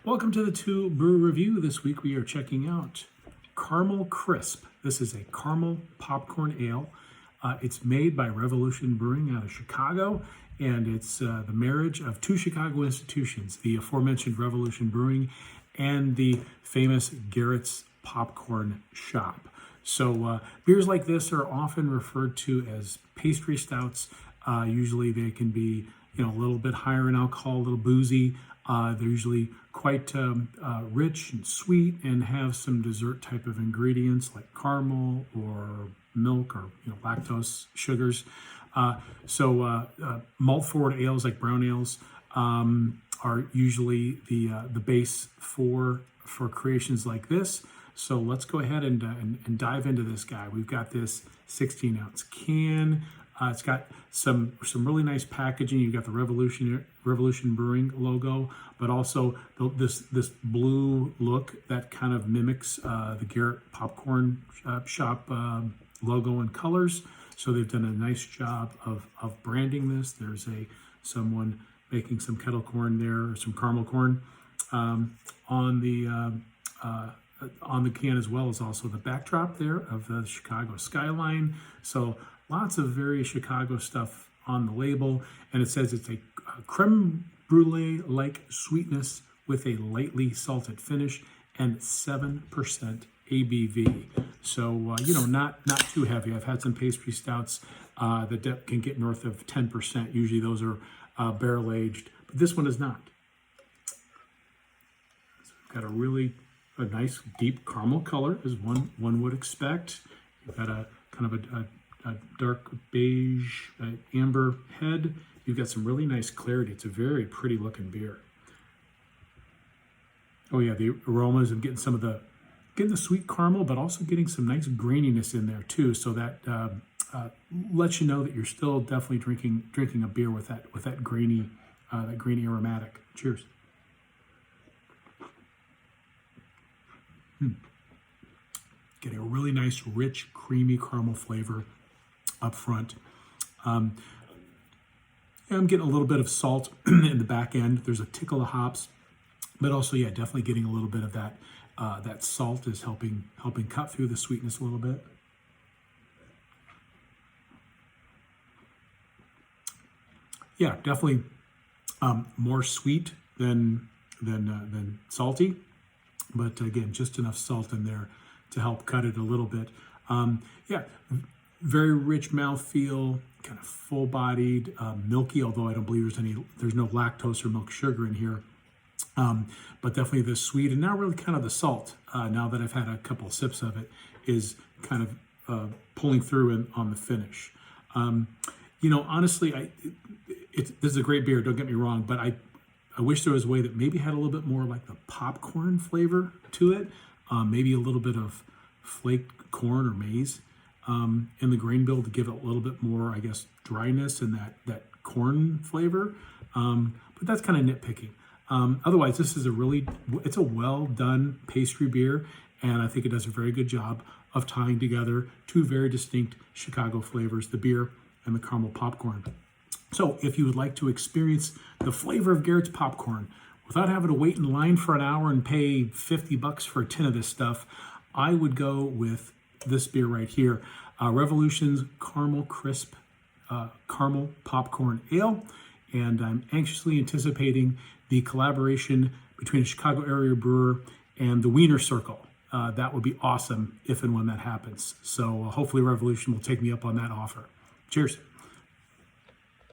Welcome to the TUE Brew Review. This week we are checking out Caramel Crisp. This is a caramel popcorn ale. It's made by Revolution Brewing out of Chicago, and it's the marriage of two Chicago institutions, the aforementioned Revolution Brewing and the famous Garrett's Popcorn Shop. So beers like this are often referred to as pastry stouts. Usually they can be a little bit higher in alcohol, a little boozy. They're usually quite rich and sweet and have some dessert type of ingredients like caramel or milk or lactose sugars. Malt forward ales like brown ales are usually the base for creations like this. So let's go ahead and dive into this guy. We've got this 16-ounce can. It's got some really nice packaging. You've got the Revolution Brewing logo, but also this blue look that kind of mimics the Garrett Popcorn Shop logo and colors. So they've done a nice job of branding this. There's someone making some kettle corn there, or some caramel corn on the can, as well as also the backdrop there of the Chicago skyline. So lots of very Chicago stuff on the label, and it says it's a creme brulee-like sweetness with a lightly salted finish and 7% ABV. So not too heavy. I've had some pastry stouts that can get north of 10%. Usually those are barrel aged, but this one is not. So we've got a nice deep caramel color, as one would expect. You've got a kind of a dark beige amber head. You've got some really nice clarity. It's a very pretty looking beer. Oh yeah, the aromas of getting the sweet caramel, but also getting some nice graininess in there too. So that lets you know that you're still definitely drinking a beer with that grainy aromatic. Cheers. Getting a really nice, rich, creamy caramel flavor up front. I'm getting a little bit of salt in the back end. There's a tickle of hops, but also, yeah, definitely getting a little bit of that. That salt is helping cut through the sweetness a little bit. Yeah, definitely more sweet than salty, but again, just enough salt in there to help cut it a little bit. Yeah, very rich mouthfeel, kind of full-bodied, milky, although I don't believe there's no lactose or milk sugar in here. But definitely the sweet, and now really kind of the salt, now that I've had a couple of sips of it, is kind of pulling through on the finish. Honestly, this is a great beer, don't get me wrong, but I wish there was a way that maybe had a little bit more like the popcorn flavor to it. Maybe a little bit of flaked corn or maize in the grain bill to give it a little bit more, I guess, dryness and that corn flavor. But that's kind of nitpicking. Otherwise, this is it's a well done pastry beer, and I think it does a very good job of tying together two very distinct Chicago flavors, the beer and the caramel popcorn. So if you would like to experience the flavor of Garrett's popcorn without having to wait in line for an hour and pay $50 for a tin of this stuff, I would go with this beer right here, Revolution's Caramel Crisp Caramel Popcorn Ale. And I'm anxiously anticipating the collaboration between a Chicago area brewer and the Wiener Circle. That would be awesome if and when that happens. So hopefully Revolution will take me up on that offer. Cheers.